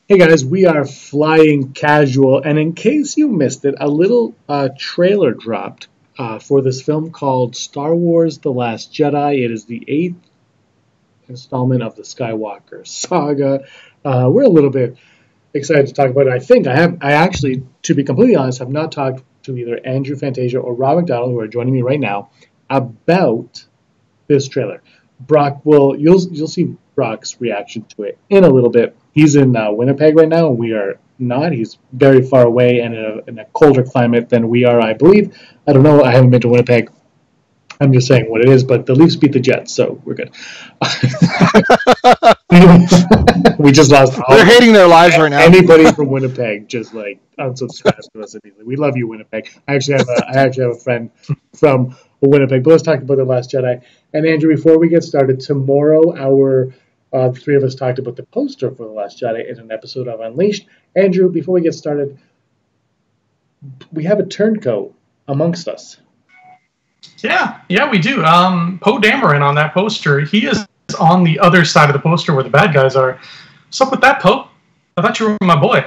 Hey guys, we are flying casual, and in case you missed it, a little trailer dropped for this film called Star Wars: The Last Jedi. It is the eighth installment of the Skywalker saga. We're a little bit excited to talk about it. I actually, to be completely honest, have not talked to either Andrew Fantasia or Rob McDonald, who are joining me right now, about this trailer. You'll see Brock's reaction to it in a little bit. He's in Winnipeg right now, and we are not. He's very far away and in a colder climate than we are, I believe. I don't know. I haven't been to Winnipeg. I'm just saying what it is, but the Leafs beat the Jets, so we're good. We just lost. They're hating their lives right now. Anybody from Winnipeg just unsubscribe to us immediately. We love you, Winnipeg. I actually have a friend from Winnipeg. But let's talk about The Last Jedi. And Andrew, before we get started, tomorrow the three of us talked about the poster for The Last Jedi in an episode of Unleashed. Andrew, before we get started, we have a turncoat amongst us. Yeah, we do. Poe Dameron on that poster. He is on the other side of the poster where the bad guys are. What's up with that, Poe? I thought you were my boy.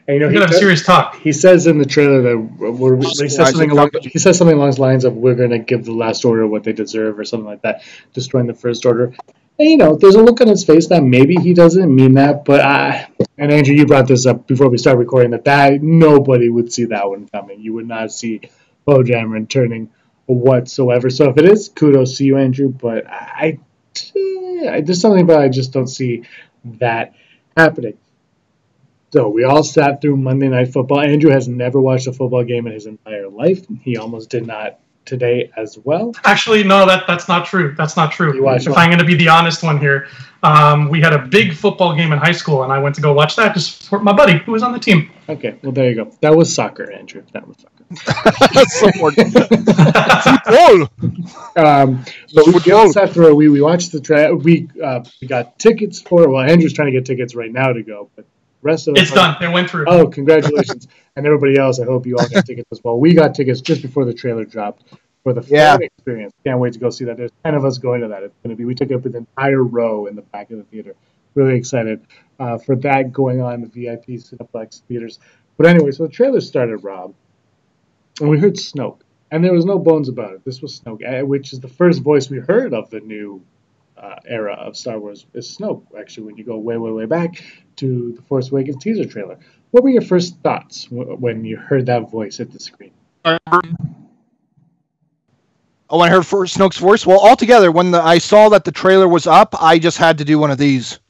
And, we could have serious talk. He says in the trailer that he says something along the lines of "We're going to give the Last Order what they deserve" or something like that, destroying the First Order. And, there's a look on his face that maybe he doesn't mean that, but and Andrew, you brought this up before we started recording that nobody would see that one coming. You would not see Poe Dameron turning whatsoever. So if it is, kudos to you, Andrew. But there's something about I just don't see that happening. So we all sat through Monday Night Football. Andrew has never watched a football game in his entire life. He almost did not today as well. Actually, no, that's not true. That's not true. If I'm going to be the honest one here, we had a big football game in high school, and I went to go watch that just for my buddy who was on the team. Okay, well, there you go. That was soccer, Andrew. That was soccer. But we all sat through. We watched the we got tickets for it. Well, Andrew's trying to get tickets right now to go, but rest of it's done. It went through. Oh, congratulations. And everybody else, I hope you all got tickets as well. We got tickets just before the trailer dropped for the fan experience. Can't wait to go see that. There's 10 of us going to that. It's going to be, we took up an entire row in the back of the theater. Really excited for that going on in the VIP Cineplex theaters. But anyway, so the trailer started, Rob, and we heard Snoke. And there was no bones about it. This was Snoke, which is the first voice we heard of the new era of Star Wars is Snoke, actually, when you go way, way, way back to the Force Awakens teaser trailer. What were your first thoughts when you heard that voice at the screen? When I heard Snoke's voice? Well, altogether, when I saw that the trailer was up, I just had to do one of these.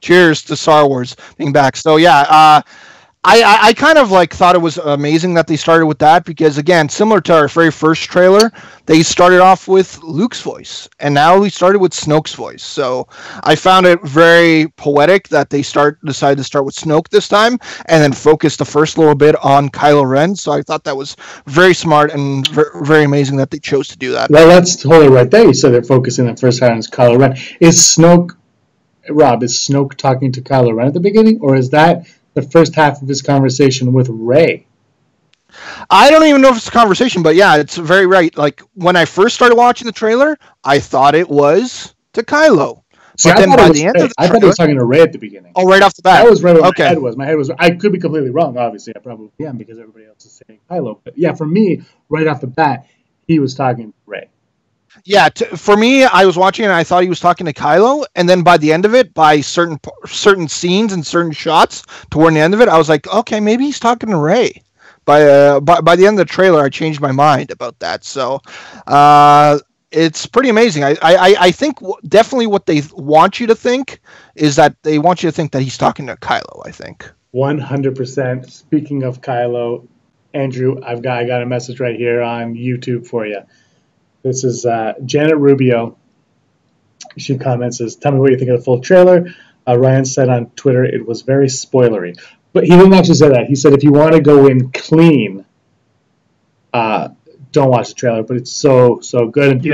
Cheers to Star Wars being back. So, yeah, I kind of thought it was amazing that they started with that because, again, similar to our very first trailer, they started off with Luke's voice, and now we started with Snoke's voice. So I found it very poetic that they decided to start with Snoke this time and then focus the first little bit on Kylo Ren. So I thought that was very smart and very amazing that they chose to do that. Well, let's hold it right there. You said they're focusing the first time on Kylo Ren. Is Snoke talking to Kylo Ren at the beginning, or is that the first half of his conversation with Rey? I don't even know if it's a conversation, but yeah, it's very right. When I first started watching the trailer, I thought it was to Kylo. See, but then by the end of the trailer, I thought he was talking to Rey at the beginning. Oh, right off the bat. That was right where my head was. My head was. I could be completely wrong. Obviously, I probably am because everybody else is saying Kylo. But yeah, for me, right off the bat, he was talking to Rey. Yeah, for me, I was watching and I thought he was talking to Kylo, and then by the end of it, by certain scenes and certain shots toward the end of it, I was like, okay, maybe he's talking to Rey. By the end of the trailer, I changed my mind about that. So it's pretty amazing. I think definitely what they want you to think is that they want you to think that he's talking to Kylo, I think. 100%. Speaking of Kylo, Andrew, I got a message right here on YouTube for you. This is Janet Rubio. She comments, says, "Tell me what you think of the full trailer." Ryan said on Twitter it was very spoilery. But he didn't actually say that. He said if you want to go in clean, don't watch the trailer. But it's so good.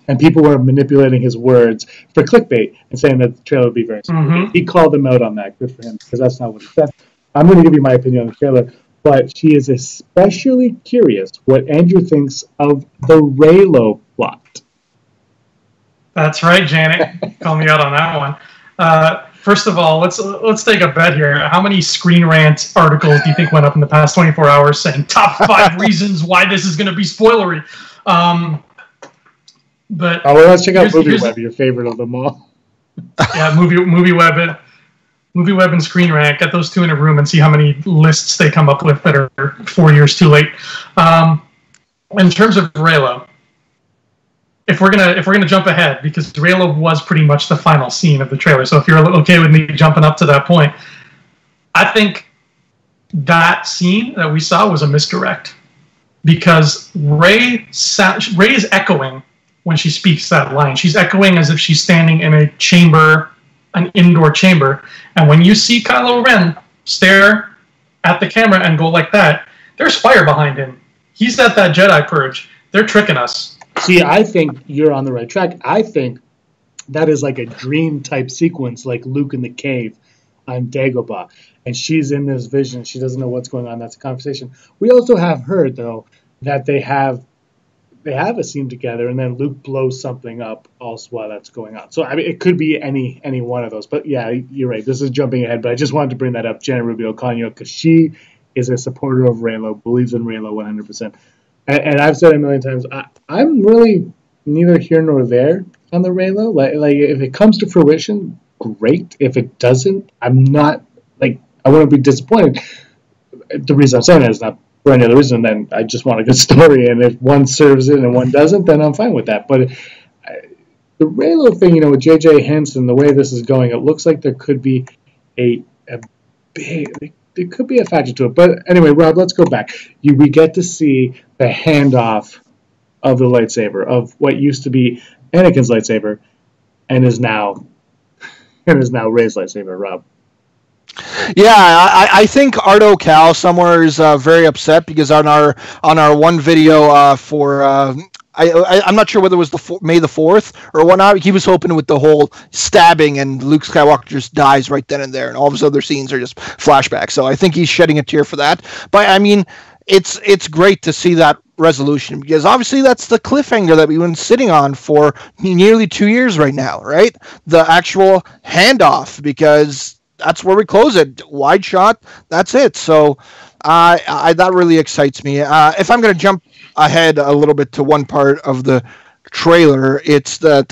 And people were manipulating his words for clickbait and saying that the trailer would be very spoilery. Mm-hmm. He called them out on that. Good for him, because that's not what he said. I'm going to give you my opinion on the trailer. But she is especially curious what Andrew thinks of the Reylo plot. That's right, Janet. Call me out on that one. First of all, let's take a bet here. How many Screen Rant articles do you think went up in the past 24 hours saying top 5 reasons why this is going to be spoilery? But let's check out MovieWeb, your favorite of them all. Yeah, MovieWeb and Screen Rant. Get those two in a room and see how many lists they come up with that are 4 years too late. In terms of Reylo, if we're gonna jump ahead, because Reylo was pretty much the final scene of the trailer. So if you're okay with me jumping up to that point, I think that scene that we saw was a misdirect, because Rey is echoing when she speaks that line. She's echoing as if she's standing in a chamber, an indoor chamber. And when you see Kylo Ren stare at the camera and go like that, there's fire behind him. He's at that Jedi purge. They're tricking us. See, I think you're on the right track. I think that is like a dream type sequence, like Luke in the cave on Dagobah. And she's in this vision. She doesn't know what's going on. That's a conversation. We also have heard, though, that they have a scene together, and then Luke blows something up also while that's going on. So, I mean, it could be any one of those. But, yeah, you're right. This is jumping ahead, but I just wanted to bring that up, Janet Rubio Canio, because she is a supporter of Reylo, believes in Reylo 100%. And I've said it a million times, I'm really neither here nor there on the Reylo. Like, if it comes to fruition, great. If it doesn't, I'm not, like, I wouldn't be disappointed. The reason I'm saying that is not for any other reason, then I just want a good story, and if one serves it and one doesn't, then I'm fine with that. But the Reylo thing, with J.J. Henson, the way this is going, it looks like there could be a big, there could be a factor to it. But anyway, Rob, let's go back. We get to see the handoff of the lightsaber, of what used to be Anakin's lightsaber, and is now Rey's lightsaber, Rob. Yeah, I think Ardo Cal somewhere is very upset because on our one video for I'm not sure whether it was May the 4th or whatnot, he was hoping with the whole stabbing and Luke Skywalker just dies right then and there, and all of his other scenes are just flashbacks. So I think he's shedding a tear for that. But I mean, it's great to see that resolution, because obviously that's the cliffhanger that we've been sitting on for nearly 2 years right now, right? The actual handoff, because that's where we close it. Wide shot. That's it. So that really excites me. If I'm going to jump ahead a little bit to one part of the trailer, it's that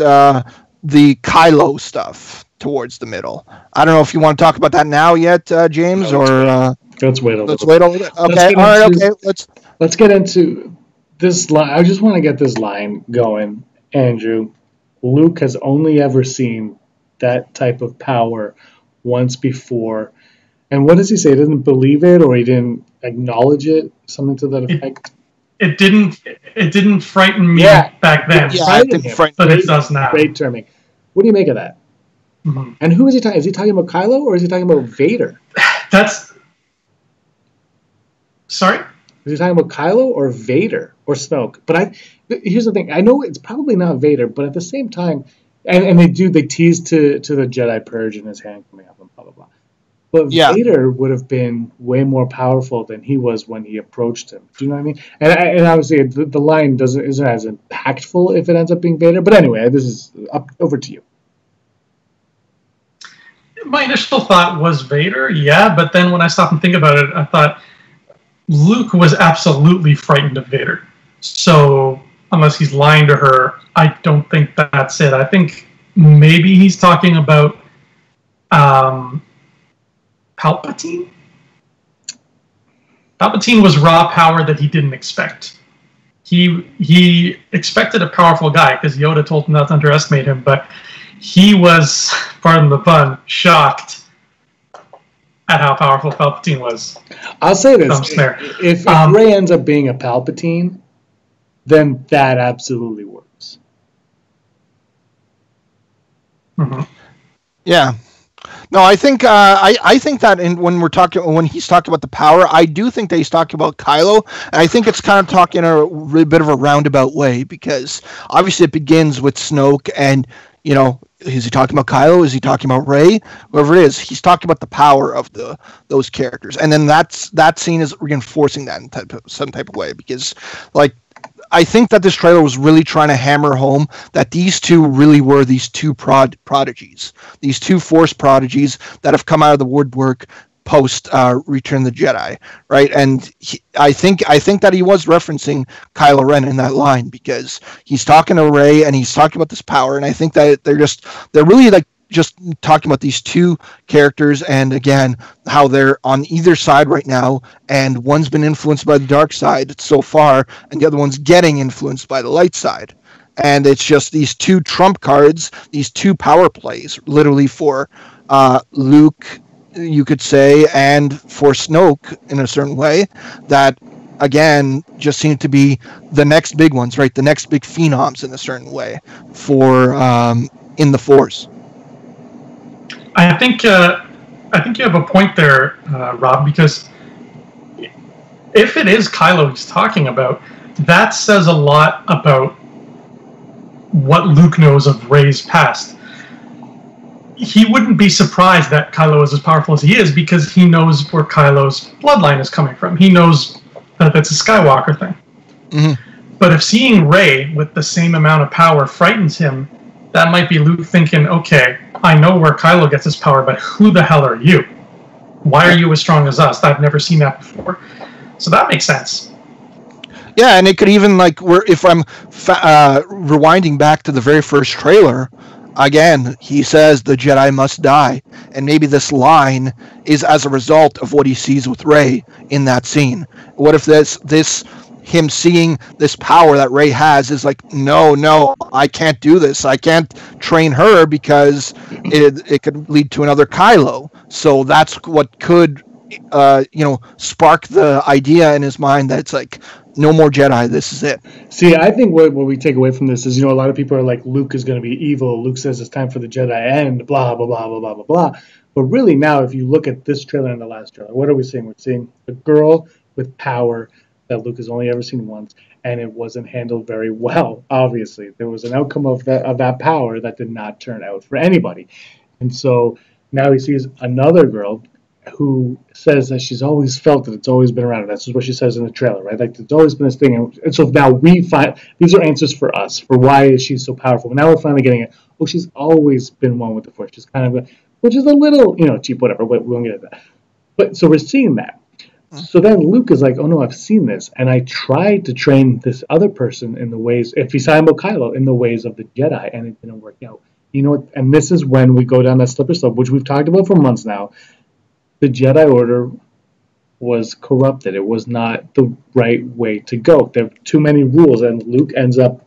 the Kylo stuff towards the middle. I don't know if you want to talk about that now yet, James, or let's wait a little. Let's wait a little bit. Okay. All right. Okay. Let's get into this line. I just want to get this line going, Andrew. Luke has only ever seen that type of power once before, and what does he say? He didn't believe it, or he didn't acknowledge it, something to that effect. It didn't frighten me back then. Yeah, it didn't frighten but it does now. Great terming. What do you make of that? Mm-hmm. And who is he talking? Is he talking about Kylo, or is he talking about Vader? Sorry. Is he talking about Kylo or Vader or Snoke? But here's the thing. I know it's probably not Vader, but at the same time. And they tease to the Jedi Purge and his hand coming up and blah, blah, blah. But Vader would have been way more powerful than he was when he approached him. Do you know what I mean? And obviously the line isn't as impactful if it ends up being Vader. But anyway, this is over to you. My initial thought was Vader, yeah. But then when I stopped and think about it, I thought Luke was absolutely frightened of Vader. So unless he's lying to her, I don't think that's it. I think maybe he's talking about Palpatine. Palpatine was raw power that he didn't expect. He expected a powerful guy because Yoda told him not to underestimate him, but he was, pardon the pun, shocked at how powerful Palpatine was. I'll say this. If Rey ends up being a Palpatine, then that absolutely works. Mm-hmm. Yeah. No, I think that when he's talking about the power, I do think that he's talking about Kylo, and I think it's kind of talking in a really bit of a roundabout way, because obviously it begins with Snoke, and is he talking about Kylo? Is he talking about Rey? Whoever it is, he's talking about the power of those characters, and then that scene is reinforcing that in some type of way, because I think that this trailer was really trying to hammer home that these two really were these two prodigies, these two Force prodigies that have come out of the woodwork post Return of the Jedi, right? And I think that he was referencing Kylo Ren in that line, because he's talking to Rey and he's talking about this power, and I think that they're really like just talking about these two characters, and again how they're on either side right now, and one's been influenced by the dark side so far and the other one's getting influenced by the light side, and it's just these two trump cards, these two power plays literally for Luke, you could say, and for Snoke in a certain way, that again just seem to be the next big ones, right? The next big phenoms in a certain way for in the Force. I think you have a point there, Rob, because if it is Kylo he's talking about, that says a lot about what Luke knows of Rey's past. He wouldn't be surprised that Kylo is as powerful as he is, because he knows where Kylo's bloodline is coming from. He knows that that's a Skywalker thing. Mm-hmm. But if seeing Rey with the same amount of power frightens him, that might be Luke thinking, okay, I know where Kylo gets his power, but who the hell are you? Why are you as strong as us? I've never seen that before. So that makes sense. Yeah, and it could even, like, if I'm rewinding back to the very first trailer, again, he says the Jedi must die. And maybe this line is as a result of what he sees with Rey in that scene. What if this him seeing this power that Rey has is like, no, I can't do this. I can't train her because it could lead to another Kylo. So that's what could, spark the idea in his mind that it's like, no more Jedi, this is it. See, I think what we take away from this is, a lot of people are like, Luke is going to be evil. Luke says it's time for the Jedi end, blah, blah, blah, blah, blah, blah, blah. But really now, if you look at this trailer and the last trailer, what are we seeing? We're seeing a girl with power that Luke has only ever seen once, and it wasn't handled very well, obviously. There was an outcome of that power that did not turn out for anybody. And so now he sees another girl who says that she's always felt it, it's always been around her. That's what she says in the trailer, right? Like, it's always been this thing. And so now we find, these are answers for us, for why is she so powerful. But now we're finally getting it. Oh, she's always been one with the Force. She's kind of, which is a little, cheap, whatever, but we won't get into that. But so we're seeing that. So then Luke is like, oh no, I've seen this, and I tried to train this other person in the ways, if he's talking about Kylo, in the ways of the Jedi, and it didn't work out. You know what? And this is when we go down that slippery slope, which we've talked about for months now. The Jedi Order was corrupted. It was not the right way to go. There are too many rules, and Luke ends up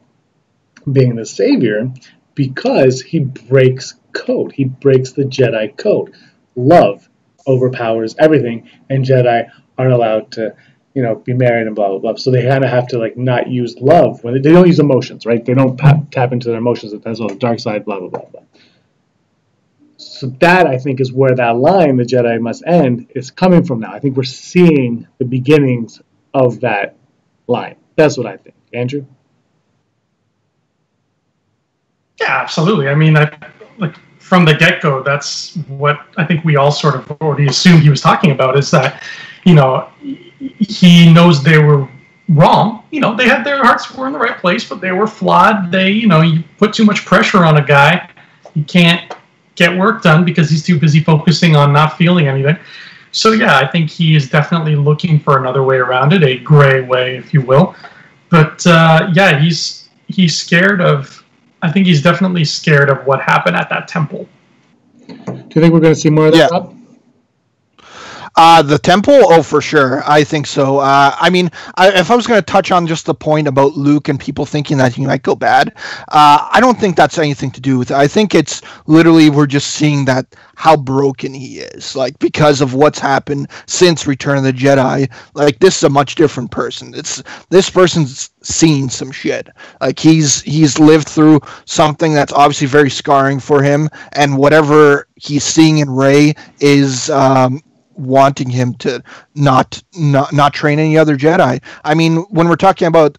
being the savior because he breaks code. He breaks the Jedi code. Love overpowers everything, and Jedi aren't allowed to, be married and blah, blah, blah. So they kind of have to, not use love. When they don't use emotions, right? They don't tap into their emotions. That's all the dark side, blah, blah, blah, blah. So that, I think, is where that line, the Jedi must end, is coming from now. I think we're seeing the beginnings of that line. That's what I think. Andrew? Yeah, absolutely. I mean, from the get-go, that's what I think we all sort of already assumed he was talking about, is that, he knows they were wrong. They had their hearts were in the right place, but they were flawed. You put too much pressure on a guy, he can't get work done because he's too busy focusing on not feeling anything. So yeah, I think he is definitely looking for another way around it, a gray way, if you will. But yeah, he's scared of. I think he's definitely scared of what happened at that temple. Do you think we're going to see more of that? Yeah. The temple? Oh, for sure. I think so. I mean, if I was going to touch on just the point about Luke and people thinking that he might go bad, I don't think that's anything to do with it. I think it's literally we're just seeing that how broken he is, because of what's happened since Return of the Jedi. This is a much different person. This person's seen some shit. He's lived through something that's obviously very scarring for him, and whatever he's seeing in Rey is wanting him to not train any other Jedi. I mean, when we're talking about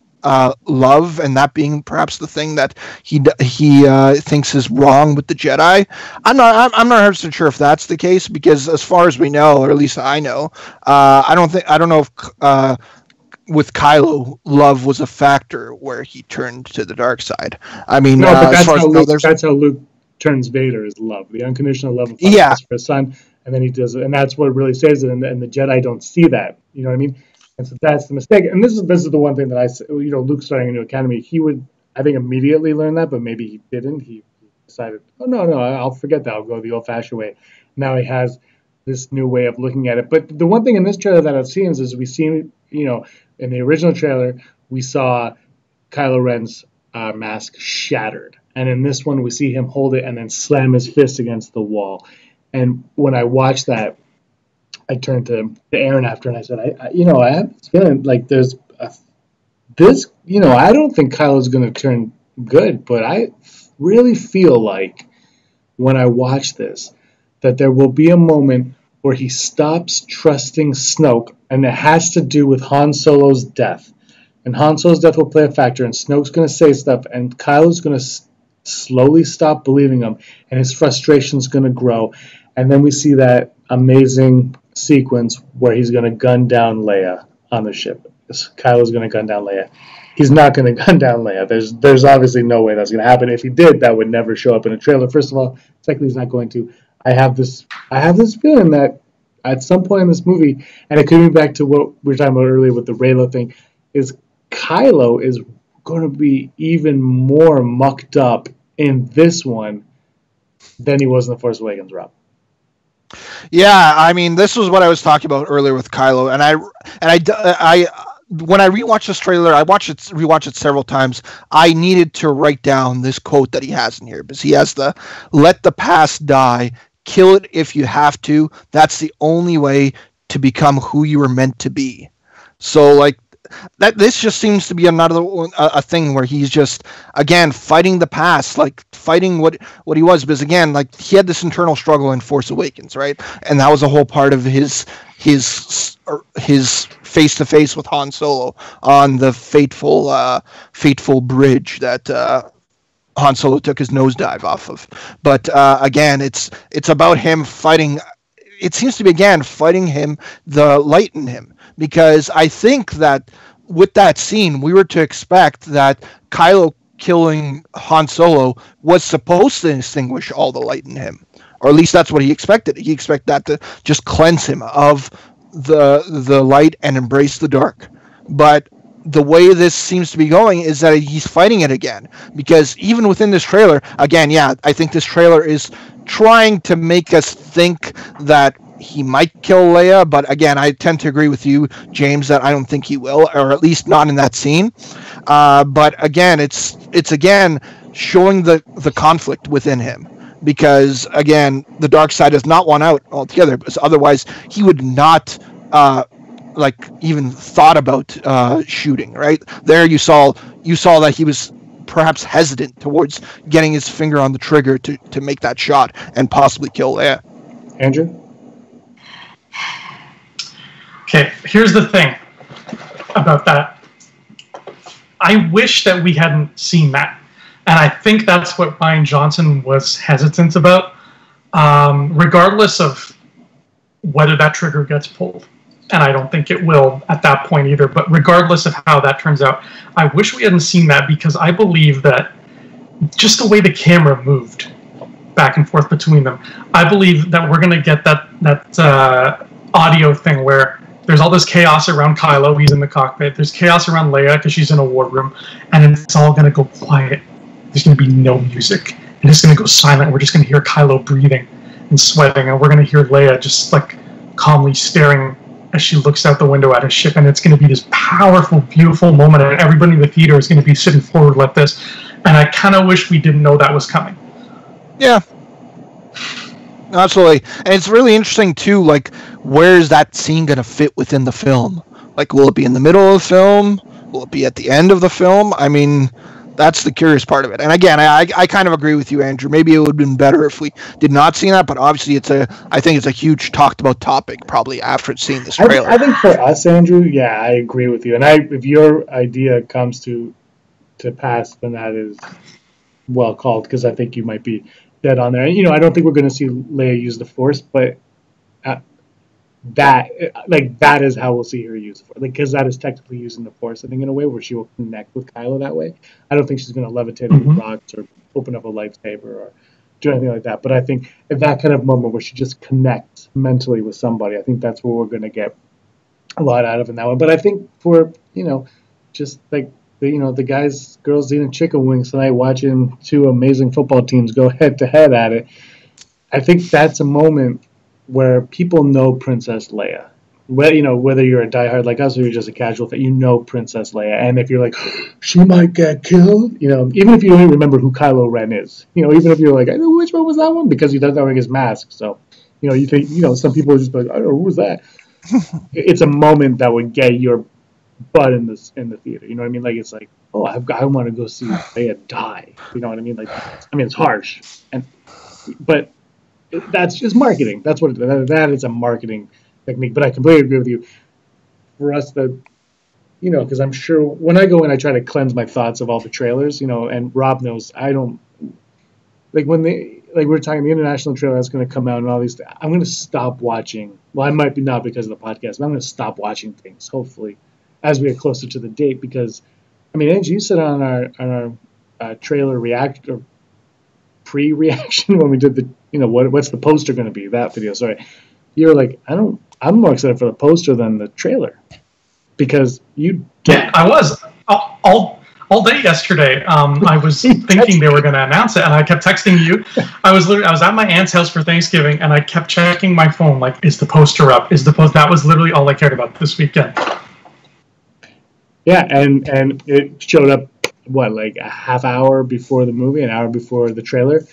love and that being perhaps the thing that he thinks is wrong with the Jedi, I'm not 100% sure if that's the case, because as far as we know, or at least I know, I don't know if with Kylo, love was a factor where he turned to the dark side. I mean, No, but as far as that's how Luke turns Vader is love, the unconditional love of Father yeah, for his son, and then he does it, and that's what really saves it. And the Jedi don't see that, you know what I mean? And so that's the mistake. And this is the one thing that Luke starting a new academy, he would, I think, immediately learn that, but maybe he didn't. He decided, oh no, I'll forget that. I'll go the old-fashioned way. Now he has this new way of looking at it. But the one thing in this trailer that it seems is we see, in the original trailer, we saw Kylo Ren's mask shattered. And in this one, we see him hold it and then slam his fist against the wall. And when I watched that, I turned to Aaron after and I said, I have this feeling like there's I don't think Kylo's going to turn good, but I really feel like when I watch this, that there will be a moment where he stops trusting Snoke, and it has to do with Han Solo's death. And Han Solo's death will play a factor, and Snoke's going to say stuff, and Kylo's going to slowly stop believing him, and his frustration's going to grow. And then we see that amazing sequence where he's going to gun down Leia on the ship. Kylo's going to gun down Leia. He's not going to gun down Leia. There's obviously no way that's going to happen. If he did, that would never show up in a trailer. First of all, secondly, he's not going to. I have this feeling that at some point in this movie, and it could be back to what we were talking about earlier with the Reylo thing, is Kylo is going to be even more mucked up in this one than he was in The Force Awakens, Rob. Yeah, I mean, this was what I was talking about earlier with Kylo, and I when I rewatched this trailer, I rewatched it several times. I needed to write down this quote that he has in here because he has the "Let the past die, kill it if you have to. That's the only way to become who you were meant to be." So, like, that this just seems to be another a thing where he's just again fighting the past, like fighting what he was, because again, like, he had this internal struggle in Force Awakens, right? And that was a whole part of his face to face with Han Solo on the fateful bridge that Han Solo took his nosedive off of. But again, it's about him fighting. It seems to be again fighting him, the light in him. Because I think that with that scene, we were to expect that Kylo killing Han Solo was supposed to extinguish all the light in him. Or at least that's what he expected. He expected that to just cleanse him of the light and embrace the dark. But the way this seems to be going is that he's fighting it again. Because even within this trailer, again, yeah, I think this trailer is trying to make us think that he might kill Leia, but again, I tend to agree with you, James, that I don't think he will, or at least not in that scene. But again, it's again showing the conflict within him, because again, the dark side does not want out altogether, because otherwise he would not even thought about shooting. Right there, you saw that he was perhaps hesitant towards getting his finger on the trigger to make that shot and possibly kill Leia. Andrew? Okay, here's the thing about that. I wish that we hadn't seen that. And I think that's what Rian Johnson was hesitant about, regardless of whether that trigger gets pulled. And I don't think it will at that point either. But regardless of how that turns out, I wish we hadn't seen that, because I believe that just the way the camera moved back and forth between them, I believe that we're going to get that audio thing where there's all this chaos around Kylo, he's in the cockpit. There's chaos around Leia because she's in a war room, and it's all going to go quiet. There's going to be no music, and it's going to go silent. We're just going to hear Kylo breathing and sweating, and we're going to hear Leia just like calmly staring as she looks out the window at his ship, and it's going to be this powerful, beautiful moment, and everybody in the theater is going to be sitting forward like this. And I kind of wish we didn't know that was coming. Yeah. Absolutely. And it's really interesting too, like, where is that scene going to fit within the film? Like, will it be in the middle of the film? Will it be at the end of the film? I mean, that's the curious part of it. And again, I kind of agree with you, Andrew. Maybe it would have been better if we did not see that, but obviously I think it's a huge talked about topic probably after seeing this trailer. I think for us, Andrew, yeah, I agree with you. And if your idea comes to pass, then that is well called, because I think you might be dead on there. And, I don't think we're going to see Leia use the Force, but that is how we'll see her use it, because that is technically using the Force, I think, in a way where she will connect with Kylo that way. I don't think she's going to levitate on rocks or open up a lightsaber or do anything like that. But I think at that kind of moment where she just connects mentally with somebody, I think that's where we're going to get a lot out of in that one. But I think for just like the guys, girls eating chicken wings tonight, watching two amazing football teams go head to head at it, I think that's a moment where people know Princess Leia. Whether you're a diehard like us or you're just a casual fan, Princess Leia. And if you're like, she might get killed, even if you don't even remember who Kylo Ren is, even if you're like, I know which one was that one, because he doesn't wear his mask. So, you think, some people are just like, I don't know, who was that? It's a moment that would get your butt in the theater. You know what I mean? Like, it's like, oh, I want to go see Leia die. You know what I mean? Like, it's harsh, but that's just marketing. That's what that is, a marketing technique. But I completely agree with you. For us, because I'm sure when I go in, I try to cleanse my thoughts of all the trailers. And Rob knows I don't when we're talking the international trailer that's going to come out and all these. I'm going to stop watching. Well, I might be not because of the podcast, but I'm going to stop watching things. Hopefully, as we get closer to the date, because Angie, you said on our trailer react or pre-reaction when we did the what's the poster going to be, that video, sorry, you're like, I'm more excited for the poster than the trailer, because I was all day yesterday. I was thinking they were going to announce it, and I kept texting you. I was at my aunt's house for Thanksgiving, and I kept checking my phone, like, is the poster up? That was literally all I cared about this weekend. Yeah, and it showed up like a half hour before the movie, an hour before the trailer,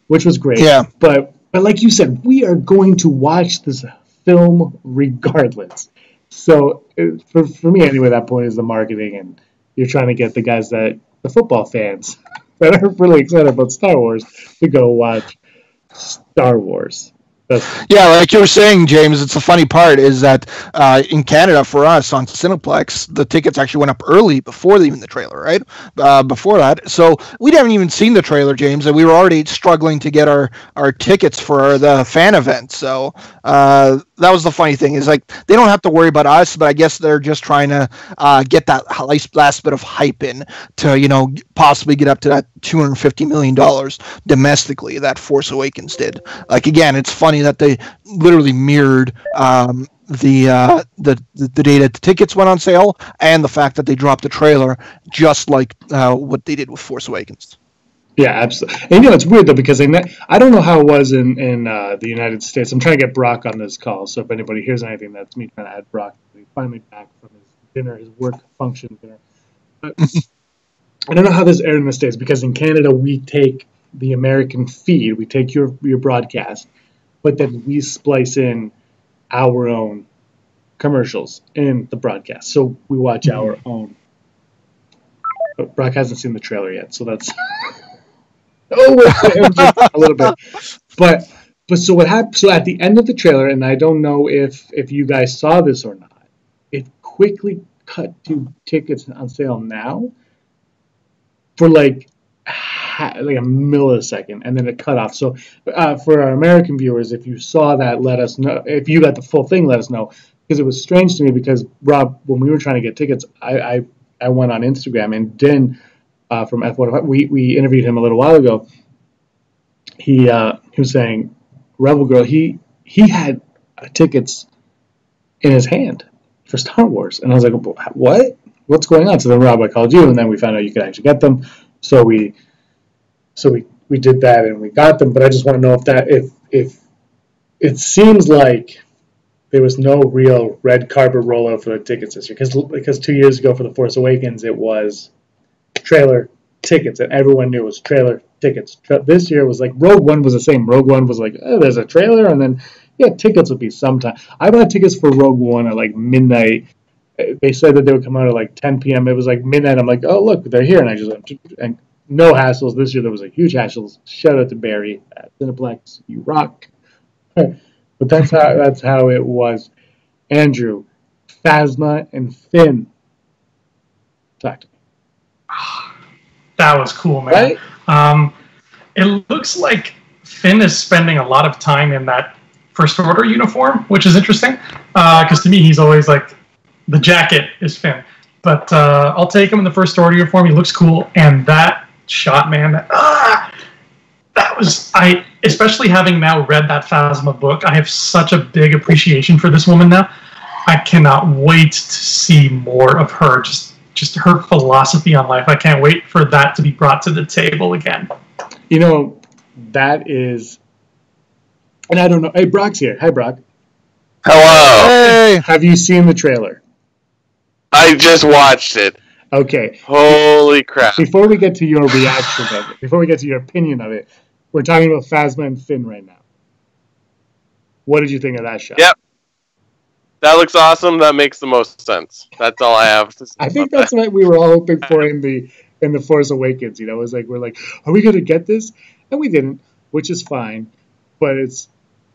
which was great. Yeah. But like you said, we are going to watch this film regardless. So for me anyway, that point is the marketing, and you're trying to get the football fans that are really excited about Star Wars to go watch Star Wars. Yeah, like you were saying, James, it's the funny part is that in Canada, for us on Cineplex, the tickets actually went up early before even the trailer, right? Before that. So we haven't even seen the trailer, James, and we were already struggling to get our tickets for the fan event. So that was the funny thing, is like they don't have to worry about us, but I guess they're just trying to get that last bit of hype in to, possibly get up to that $250 million domestically that Force Awakens did. Like, again, it's funny that they literally mirrored the day that the tickets went on sale, and the fact that they dropped the trailer just like what they did with Force Awakens. Yeah, absolutely. And it's weird though, because I don't know how it was in the United States. I'm trying to get Brock on this call, so if anybody hears anything, that's me trying to add Brock. He's finally back from his dinner, his work function dinner. But I don't know how this aired in the States, because in Canada we take the American feed, we take your broadcast, but then we splice in our own commercials in the broadcast. So we watch our own. But Brock hasn't seen the trailer yet, so that's a little bit. But so what happened? So at the end of the trailer, and I don't know if you guys saw this or not, it quickly cut to tickets on sale now for like a millisecond, and then it cut off. So for our American viewers, if you saw that, let us know. If you got the full thing, let us know, because it was strange to me, because Rob, when we were trying to get tickets, I went on Instagram, and Din from F1, we interviewed him a little while ago. He was saying, Rebel Girl, he had tickets in his hand for Star Wars, and I was like, what? What's going on? So then Rob, I called you, and then we found out you could actually get them. So we did that, and we got them. But I just want to know if it seems like there was no real red carpet rollout for the tickets this year, because 2 years ago for The Force Awakens it was trailer tickets, and everyone knew it was trailer tickets. This year it was like Rogue One was the same. Rogue One was like, oh, there's a trailer, and then tickets would be sometime. I bought tickets for Rogue One at like midnight. They said that they would come out at like 10 p.m. It was like midnight. I'm like, oh, look, they're here. And I just went, and no hassles. This year there was a huge hassles. Shout out to Barry at Cineplex. You rock. But that's how it was. Andrew, Phasma, and Finn. Talk to me. That was cool, man. Right? It looks like Finn is spending a lot of time in that First Order uniform, which is interesting because to me he's always like the jacket is Finn. But I'll take him in the First Order uniform. He looks cool, and that shot, man, that was especially having now read that Phasma book. I have such a big appreciation for this woman now. I cannot wait to see more of her. Just her philosophy on life. I can't wait for that to be brought to the table again. You know, that is, and I don't know. Hey, Brock's here. Hi, Brock. Hello. Hey. Have you seen the trailer? I just watched it. Okay. Holy crap. Before we get to your reaction of it, before we get to your opinion of it, we're talking about Phasma and Finn right now. What did you think of that shot? Yep. That looks awesome. That makes the most sense. That's all I have to say. I think that's what we were all hoping for in the Force Awakens. You know, it was like we're like, are we gonna get this? And we didn't, which is fine. But it's,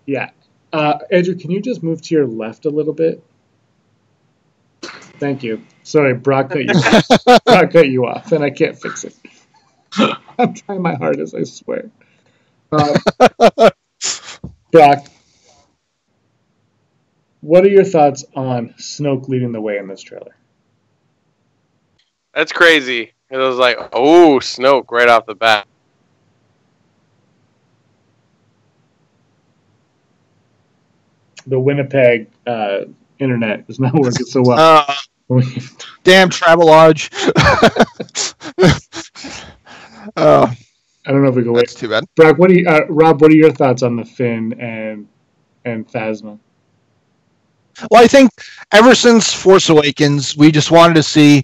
yeah. Andrew, can you just move to your left a little bit? Thank you. Sorry, Brock cut you off. Brock cut you off, and I can't fix it. I'm trying my hardest, I swear. Brock, what are your thoughts on Snoke leading the way in this trailer? That's crazy. It was like, oh, Snoke right off the bat. The Winnipeg internet is not working so well. Damn Travelodge. I don't know if we can wait. That's too bad. Brock, Rob, what are your thoughts on the Finn and Phasma? Well, I think ever since Force Awakens, we just wanted to see,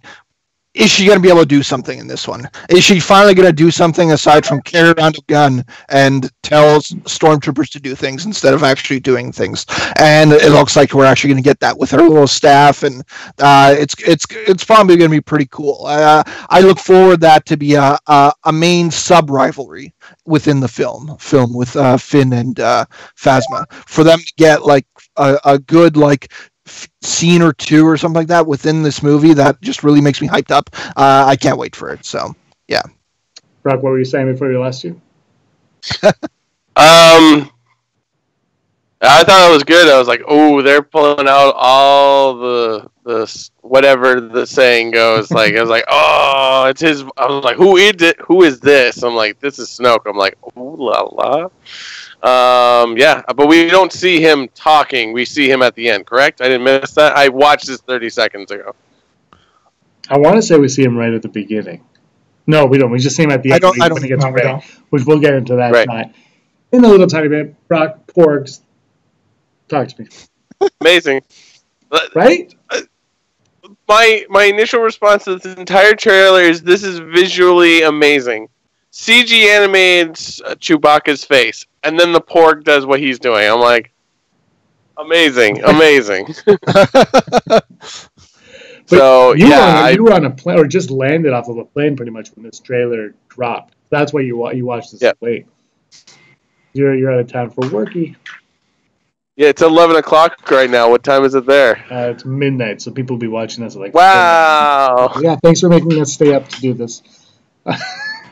is she going to be able to do something in this one? Is she finally going to do something aside from carry around a gun and tell stormtroopers to do things instead of actually doing things? And it looks like we're actually going to get that with her little staff, and it's probably going to be pretty cool. I look forward that to be a main sub rivalry within the film with Finn and Phasma, for them to get like a good like scene or two or something like that within this movie that just really makes me hyped up. I can't wait for it. So yeah. Brock, what were you saying before we lost you? I thought it was good. I was like, oh, they're pulling out all the whatever the saying goes. Like, I was like, oh, it's his. I was like, who is it? Who is this? I'm like, this is Snoke. I'm like, ooh la la. Yeah, but we don't see him talking. We see him at the end, correct? I didn't miss that. I watched this 30 seconds ago. I want to say we see him right at the beginning. No, we don't. We just see him at the end when he gets ready, which we'll get into that tonight in a little tiny bit. Brock, Porgs, talk to me. Amazing. Right? My initial response to this entire trailer is this is visually amazing. CG animated Chewbacca's face, and then the Porg does what he's doing. I'm like, amazing. So you were on a plane, or just landed off of a plane, pretty much when this trailer dropped. That's why you watched this late. You're out of town for worky. Yeah, it's 11 o'clock right now. What time is it there? It's midnight, so people will be watching us at like. Wow. Yeah, thanks for making us stay up to do this.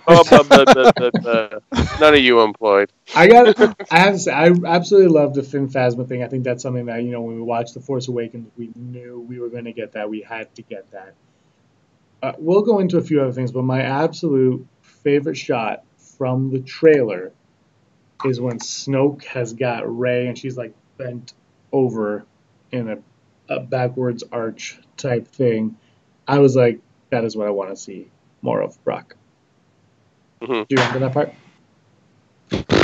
None of you employed. I have to say, I absolutely love the Finn Phasma thing. I think that's something that, when we watched The Force Awakens, we knew we were going to get that. We had to get that. We'll go into a few other things, but my absolute favorite shot from the trailer is when Snoke has got Rey and she's like bent over in a backwards arch type thing. I was like, that is what I want to see more of, Brock. Mm-hmm. Do you remember that part?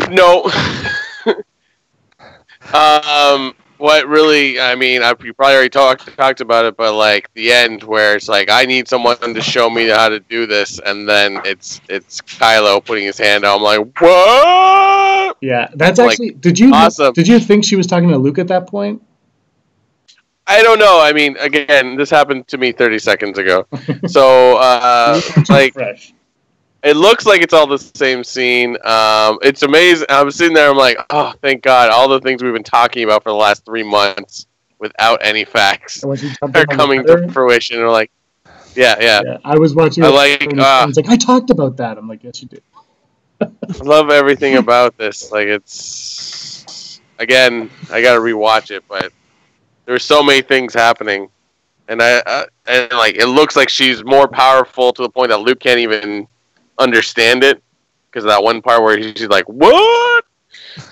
No. What really? I mean, you probably already talked about it, but like the end where it's like, I need someone to show me how to do this, and then it's Kylo putting his hand out. I'm like, what? Yeah, that's actually. Did you awesome. Did you think she was talking to Luke at that point? I don't know. I mean, again, this happened to me 30 seconds ago, so like. Fresh. It looks like it's all the same scene. It's amazing. I was sitting there, I'm like, oh, thank God. All the things we've been talking about for the last 3 months without any facts are coming to fruition. And we're like, yeah. I was watching it. I was like, I talked about that. I'm like, yes, you did. I love everything about this. Like, it's again, I gotta rewatch it, but there's so many things happening, and and like it looks like she's more powerful to the point that Luke can't even understand it because of that one part where she's like, "What?"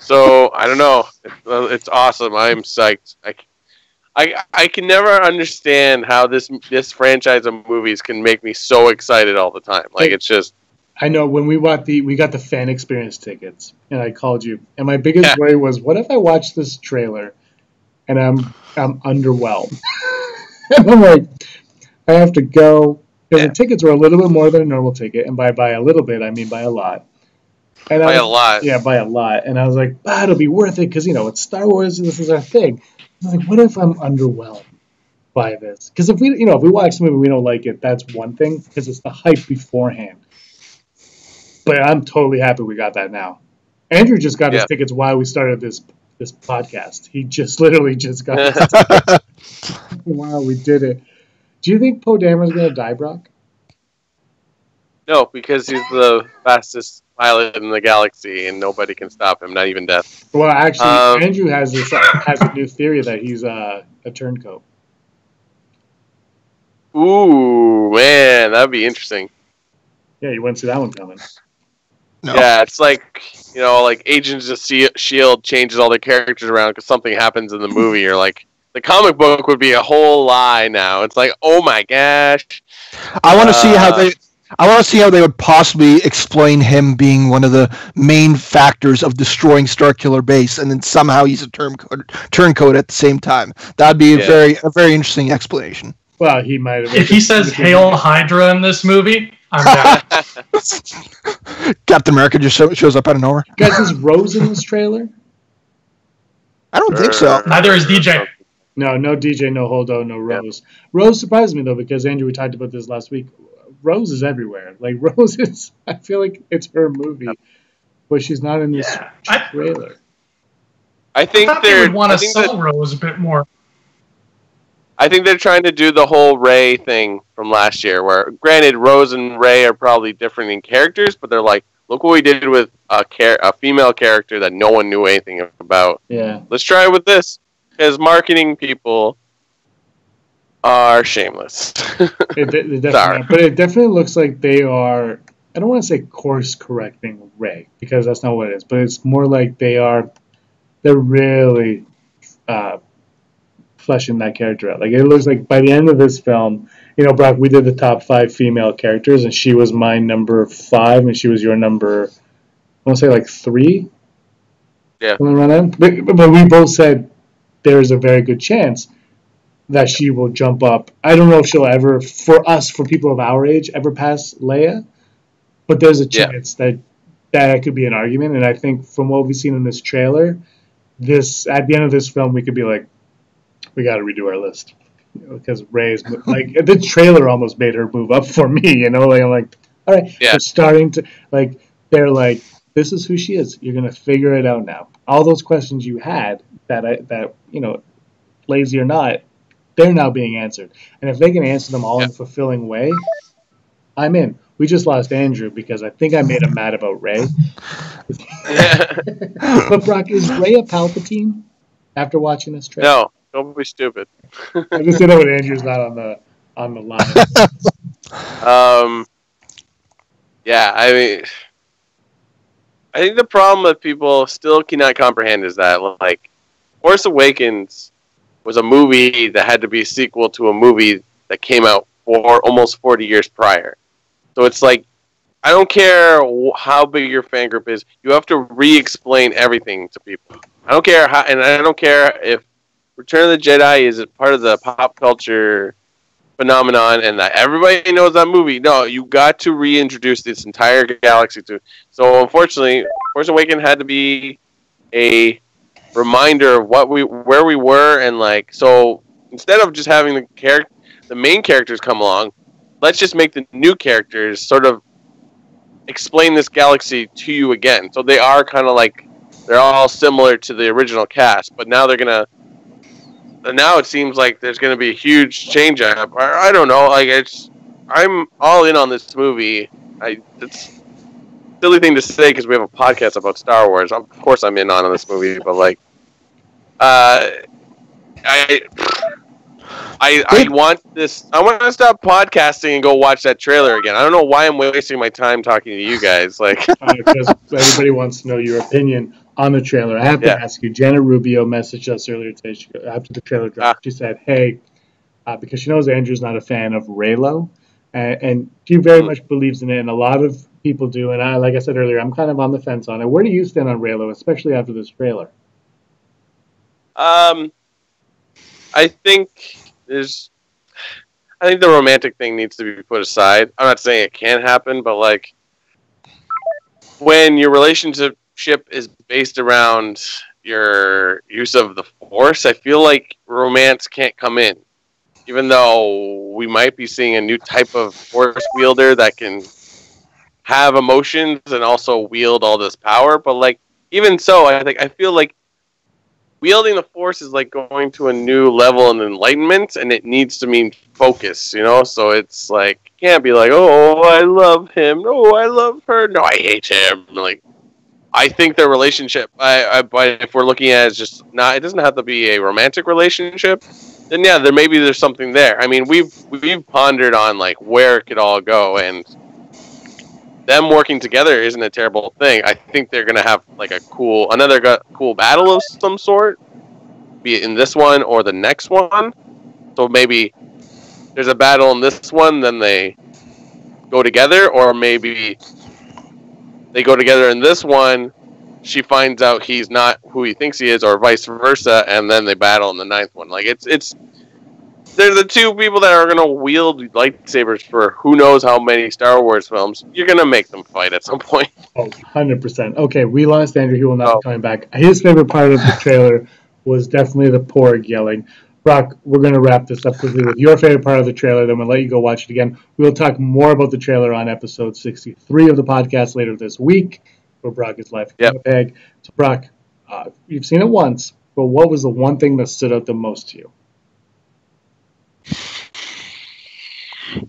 So I don't know. It's awesome. I'm psyched. I can never understand how this franchise of movies can make me so excited all the time. Like it's just. I know when we got the fan experience tickets, and I called you, and my biggest worry was, what if I watch this trailer, and I'm underwhelmed, and I'm like, I have to go because the tickets were a little bit more than a normal ticket, and by a little bit I mean by a lot. And by a lot. Yeah, by a lot. And I was like, it'll be worth it because it's Star Wars and this is our thing. I was like, what if I'm underwhelmed by this? Because if we watch the movie and we don't like it, that's one thing because it's the hype beforehand. But I'm totally happy we got that now. Andrew just got his tickets while we started this podcast. He just literally just got his tickets while we did it. Do you think Poe Dameron's going to die, Brock? No, because he's the fastest pilot in the galaxy, and nobody can stop him, not even death. Well, actually, Andrew has a new theory that he's a turncoat. Ooh, man, that'd be interesting. Yeah, you wouldn't see that one coming. No. Yeah, it's like, like Agents of S.H.I.E.L.D. changes all their characters around because something happens in the movie, or like the comic book would be a whole lie now. It's like, oh my gosh. I want to see how they would possibly explain him being one of the main factors of destroying Starkiller Base, and then somehow he's a turncoat at the same time. That'd be a very interesting explanation. Well, he might have. If he says "Hail Hydra" in this movie, I'm down. Captain America just shows up out of nowhere. Guys, is Rose in this trailer? I don't think so. Neither is DJ. No DJ, no Holdo, no Rose. Yeah. Rose surprised me though because Andrew, we talked about this last week. Rose is everywhere. Like Rose is, I feel like it's her movie, but she's not in this trailer. I thought they would want to sell Rose a bit more. I think they're trying to do the whole Rey thing from last year, where granted Rose and Rey are probably different in characters, but they're like, look what we did with a female character that no one knew anything about. Yeah, let's try it with this, because marketing people are shameless. But it definitely looks like they are. I don't want to say course correcting Rey because that's not what it is, but it's more like they're really fleshing that character out. Like it looks like by the end of this film, Brock, we did the top 5 female characters, and she was my number 5, and she was your number, I want to say like 3. Yeah. But we both said there's a very good chance that she will jump up. I don't know if she'll ever, for people of our age, ever pass Leia, but there's a chance that could be an argument. And I think from what we've seen in this trailer, at the end of this film, we could be like, we got to redo our list because Rey's like the trailer almost made her move up for me. Like I'm like, all right, they're starting to they're like, this is who she is. You're gonna figure it out now. All those questions you had that lazy or not, they're now being answered. And if they can answer them all in a fulfilling way, I'm in. We just lost Andrew because I think I made him mad about Rey. But Brock, is Rey a Palpatine after watching this trailer? No. Don't be stupid. I just don't know what Andrew's not on the line. I mean, I think the problem that people still cannot comprehend is that, like, Force Awakens was a movie that had to be a sequel to a movie that came out almost 40 years prior. So it's like, I don't care how big your fan group is, you have to re-explain everything to people. I don't care how, and I don't care if Return of the Jedi is a part of the pop culture phenomenon and that everybody knows that movie. No, you got to reintroduce this entire galaxy to. So unfortunately, Force Awakens had to be a reminder of where we were, and like, so instead of just having the main characters come along, let's just make the new characters sort of explain this galaxy to you again. So they are kind of like, they're all similar to the original cast, but now now it seems like there's going to be a huge change up. I don't know. Like, I'm all in on this movie. It's a silly thing to say because we have a podcast about Star Wars. Of course I'm in on this movie, but like, I want this. I want to stop podcasting and go watch that trailer again. I don't know why I'm wasting my time talking to you guys. Like, because everybody wants to know your opinion on the trailer. I have to ask you. Janet Rubio messaged us earlier today. After the trailer dropped, she said, "Hey," because she knows Andrew's not a fan of Reylo, and she very much believes in it, and a lot of people do. And like I said earlier, I'm kind of on the fence on it. Where do you stand on Reylo, especially after this trailer? I think the romantic thing needs to be put aside. I'm not saying it can't happen, but like when your relationship is based around your use of the Force, I feel like romance can't come in. Even though we might be seeing a new type of Force wielder that can have emotions and also wield all this power, but like even so, I feel like wielding the Force is like going to a new level of enlightenment, and it needs to mean focus, you know? So it's like, you can't be like, oh, I love him. No, I love her. No, I hate him. Like, I think their relationship, but if we're looking at it as just not, it doesn't have to be a romantic relationship, then yeah, there's something there. I mean, we've pondered on like where it could all go, and them working together isn't a terrible thing. I think they're gonna have like another cool battle of some sort, be it in this one or the next one. So maybe there's a battle in this one, then they go together, or maybe they go together in this one. She finds out he's not who he thinks he is, or vice versa, and then they battle in the ninth one. Like it's. They're the two people that are going to wield lightsabers for who knows how many Star Wars films. You're going to make them fight at some point. Oh, 100%. Okay, we lost Andrew. He will not be coming back. His favorite part of the trailer was definitely the Porg yelling. Brock, we're going to wrap this up quickly with your favorite part of the trailer, then we'll let you go watch it again. We'll talk more about the trailer on episode 63 of the podcast later this week, where Brock is live from Winnipeg. So, Brock, you've seen it once, but what was the one thing that stood out the most to you?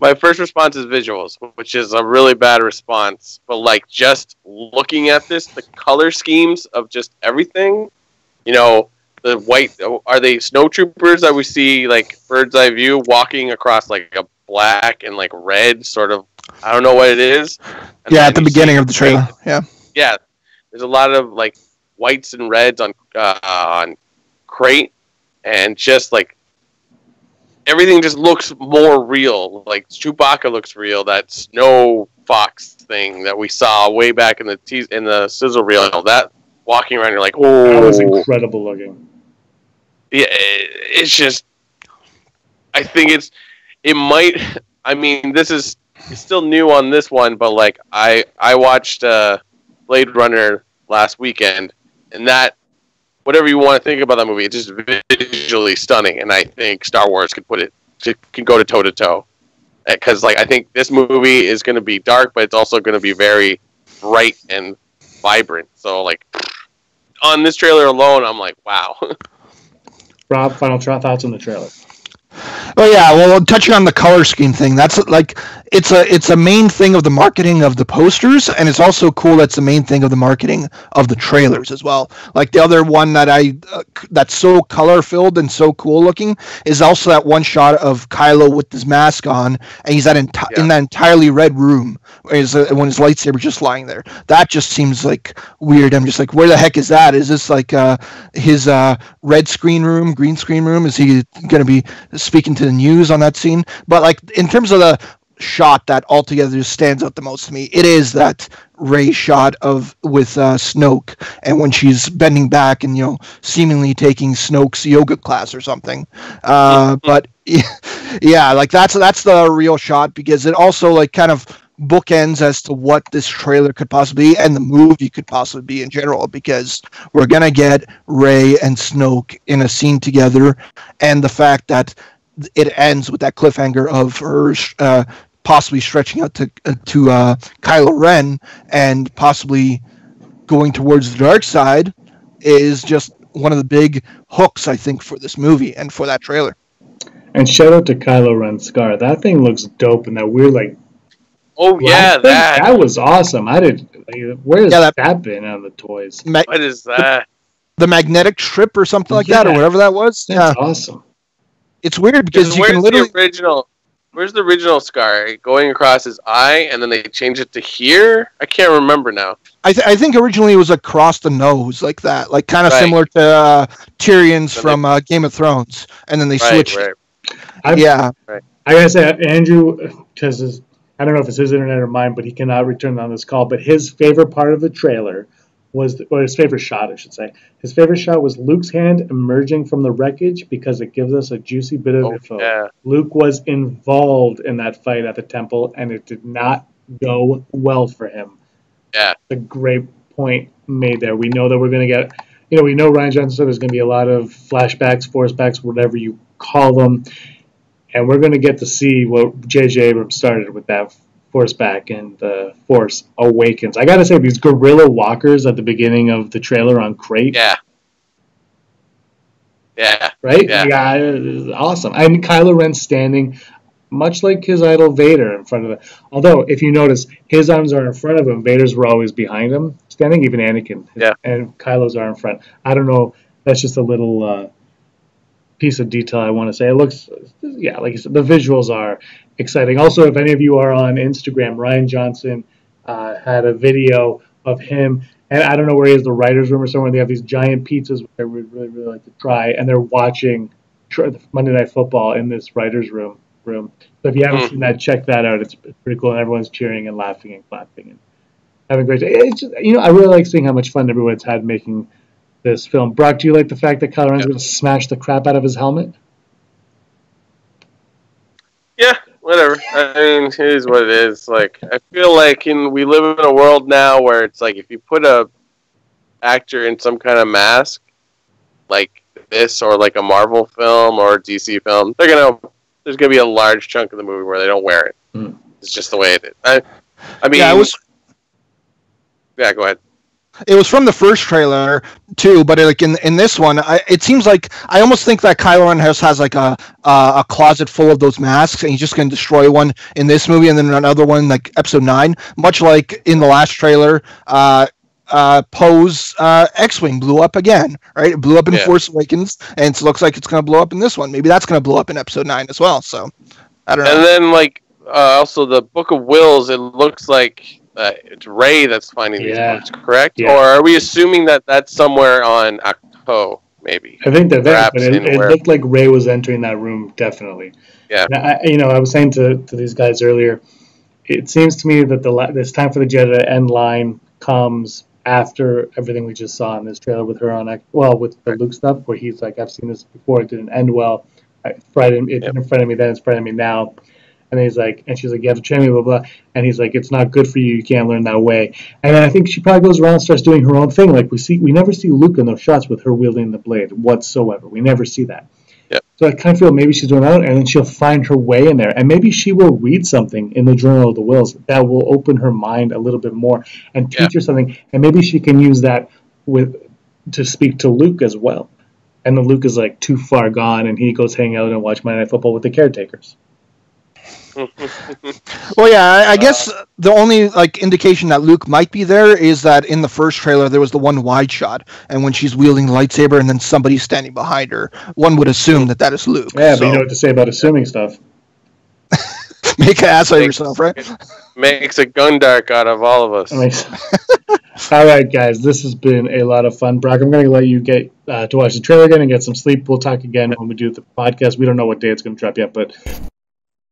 My first response is visuals, which is a really bad response. But like just looking at this, the color schemes of just everything, you know, the white, are they snowtroopers that we see like bird's eye view walking across like a black and like red sort of, I don't know what it is. And at the beginning of the trailer. Yeah. There's a lot of like whites and reds on crate, and just like everything just looks more real. Like Chewbacca looks real. That snow fox thing that we saw way back in the sizzle reel. That walking around, you're like, oh, that was incredible looking. Yeah, it's just. I think it might. I mean, it's still new on this one, but like I watched Blade Runner last weekend, and that. Whatever you want to think about that movie, it's just visually stunning, and I think Star Wars can go to toe-to-toe. Because like I think this movie is going to be dark, but it's also going to be very bright and vibrant. So like on this trailer alone, I'm like, wow. Rob, final thoughts on the trailer? Oh yeah, well, touching on the color scheme thing, that's like it's a main thing of the marketing of the posters, and it's also cool that's the main thing of the marketing of the trailers as well. Like the other one that that's so color filled and so cool looking is also that one shot of Kylo with his mask on, and he's in that entirely red room when his lightsaber's just lying there. That just seems like weird. I'm just like, where the heck is that? Is this like his red screen room, green screen room? Is he going to be speaking to the news on that scene? But like in terms of the shot that altogether just stands out the most to me, it is that Rey shot with Snoke, and when she's bending back and seemingly taking Snoke's yoga class or something. But yeah, like that's the real shot, because it also like kind of bookends as to what this trailer could possibly be and the movie could possibly be in general, because we're gonna get Rey and Snoke in a scene together, and the fact that it ends with that cliffhanger of her possibly stretching out to Kylo Ren and possibly going towards the dark side is just one of the big hooks, I think, for this movie and for that trailer. And shout out to Kylo Ren's scar. That thing looks dope, and that weird like. Oh yeah, that was awesome. Where's that been on the toys? What is that? the magnetic strip or something like that, or whatever that was. That's awesome. It's weird because you can literally... Where's the original scar? Going across his eye, and then they changed it to here? I can't remember now. I think originally it was across the nose, like that. Like kind of similar to Tyrion's from Game of Thrones. And then they switched it. I gotta say, Andrew, because I don't know if it's his internet or mine, but he cannot return on this call. But his favorite part of the trailer was, or his favorite shot, I should say. His favorite shot was Luke's hand emerging from the wreckage because it gives us a juicy bit of info. Yeah. Luke was involved in that fight at the temple, and it did not go well for him. Yeah. A great point made there. We know that we're going to get, we know Rian Johnson said there's going to be a lot of flashbacks, forcebacks, whatever you call them. And we're going to get to see what J.J. Abrams started with that Forceback and the Force Awakens. I got to say, these gorilla walkers at the beginning of the trailer on Crate. Yeah. Yeah. Right? Yeah. It was awesome. And Kylo Ren standing, much like his idol Vader, in front of it. Although, if you notice, his arms are in front of him. Vader's were always behind him, standing, even Anakin. Yeah. And Kylo's are in front. I don't know. That's just a little piece of detail I want to say. It looks, like you said, the visuals are exciting. Also, if any of you are on Instagram, Rian Johnson had a video of him, and I don't know where he is, the writer's room or somewhere. They have these giant pizzas, which I would really, really like to try, and they're watching Monday Night Football in this writer's room. So if you haven't seen that, check that out. It's pretty cool, and everyone's cheering and laughing and clapping and having a great day. It's just, I really like seeing how much fun everyone's had making this film. Brock, do you like the fact that Kylo Ren's going to smash the crap out of his helmet? Yeah, whatever. I mean, it is what it is. Like, I feel like we live in a world now where it's like if you put a actor in some kind of mask, like this, or like a Marvel film or a DC film, there's gonna be a large chunk of the movie where they don't wear it. It's just the way it is. I mean, go ahead. It was from the first trailer too, but like in this one, it seems like I almost think that Kylo Ren has like a closet full of those masks, and he's just going to destroy one in this movie, and then another one like Episode 9, much like in the last trailer. Poe's X-wing blew up again, right? It blew up in Force Awakens, and it looks like it's going to blow up in this one. Maybe that's going to blow up in Episode 9 as well. So I don't know. And then also the Book of Wills, it looks like. It's Rey that's finding these books, correct? Yeah. Or are we assuming that that's somewhere on Ahch-To, maybe? I think they're there, but it looked like Rey was entering that room, definitely. Yeah. And I was saying to these guys earlier, it seems to me that this time for the Jedi to end line comes after everything we just saw in this trailer with her on, with the Luke stuff, where he's like, I've seen this before, it didn't end well. It didn't frighten me then, it's frightening me now. And he's like, and she's like, you have to train me, blah, blah. And he's like, it's not good for you. You can't learn that way. And then I think she probably goes around and starts doing her own thing. Like we never see Luke in those shots with her wielding the blade whatsoever. We never see that. Yep. So I kind of feel maybe she's doing that, and then she'll find her way in there. And maybe she will read something in the Journal of the Wills that will open her mind a little bit more and teach her something. And maybe she can use that to speak to Luke as well. And then Luke is like too far gone, and he goes hang out and watch Monday Night Football with the caretakers. Well, yeah, I guess the only indication that Luke might be there is that in the first trailer there was the one wide shot, and when she's wielding the lightsaber and then somebody's standing behind her, one would assume that is Luke. Yeah, but you know what to say about assuming stuff. Make an ass out of yourself, right? Makes a Gundark out of all of us. All right, guys, this has been a lot of fun. Brock, I'm going to let you get to watch the trailer again and get some sleep. We'll talk again when we do the podcast. We don't know what day it's going to drop yet, but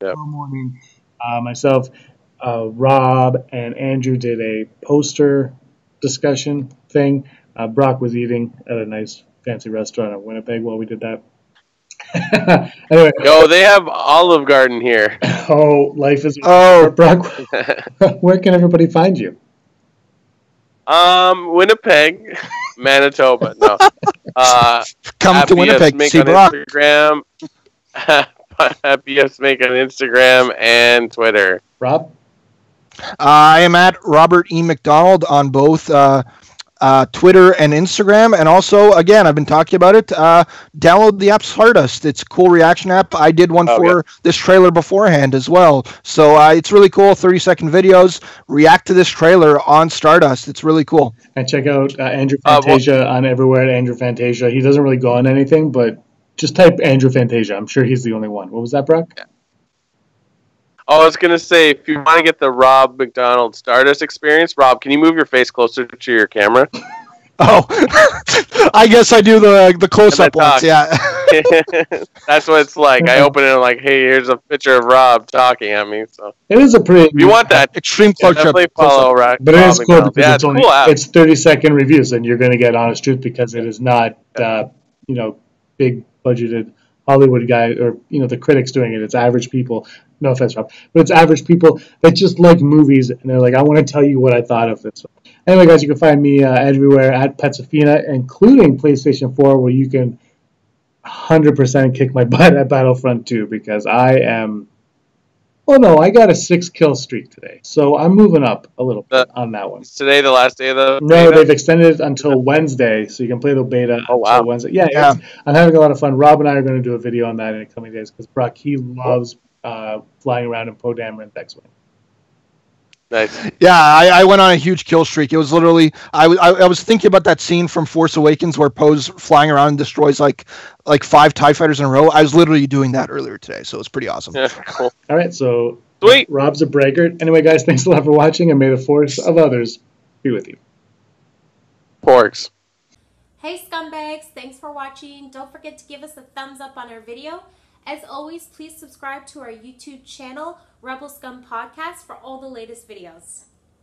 tomorrow morning, myself, Rob, and Andrew did a poster discussion thing. Brock was eating at a nice fancy restaurant in Winnipeg while we did that. Anyway. Yo, they have Olive Garden here. Oh, life is... Oh, Brock, where can everybody find you? Winnipeg, Manitoba. No. Come to Winnipeg, see Brock. Instagram. BS Make on Instagram and Twitter. Rob? I am at Robert E. McDonald on both Twitter and Instagram. And also, again, I've been talking about it. Download the app Stardust. It's a cool reaction app. I did one for this trailer beforehand as well. So it's really cool. 30-second videos. React to this trailer on Stardust. It's really cool. And check out Andrew Fantasia on everywhere at Andrew Fantasia. He doesn't really go on anything, but just type Andrew Fantasia. I'm sure he's the only one. What was that, Brock? Yeah. Oh, I was going to say, if you want to get the Rob McDonald Stardust experience, Rob, can you move your face closer to your camera? Oh, I guess I do the close-up ones, yeah. That's what it's like. I open it and I'm like, hey, here's a picture of Rob talking at me. So it is a pretty. If you want that extreme close-up, definitely follow Rob. But it is cool because it's only it's 30-second reviews, and you're going to get honest truth because it is not big budgeted Hollywood guy or the critics doing it. It's average people. No offense, Rob, but it's average people that just like movies, and they're like, I want to tell you what I thought of this. Anyway, guys, you can find me everywhere at Petsafina, including PlayStation 4, where you can 100% kick my butt at Battlefront 2 because I am. Oh no, I got a 6-kill streak today, so I'm moving up a little bit on that one. Is today the last day of the No, beta? They've extended it until Wednesday, so you can play the beta until Wednesday. Yeah. I'm having a lot of fun. Rob and I are going to do a video on that in the coming days because Brock, he loves flying around in Poe Dameron's X-Wing. Nice. Yeah, I went on a huge kill streak. It was literally I was thinking about that scene from Force Awakens where Poe's flying around and destroys like 5 TIE fighters in a row. I was literally doing that earlier today, so it's pretty awesome. Yeah, cool. All right, so sweet. Rob's a braggart. Anyway, guys, thanks a lot for watching, and may the force of others be with you. Porks. Hey scumbags, thanks for watching. Don't forget to give us a thumbs up on our video. As always, please subscribe to our YouTube channel, Rebel Scum Podcast, for all the latest videos.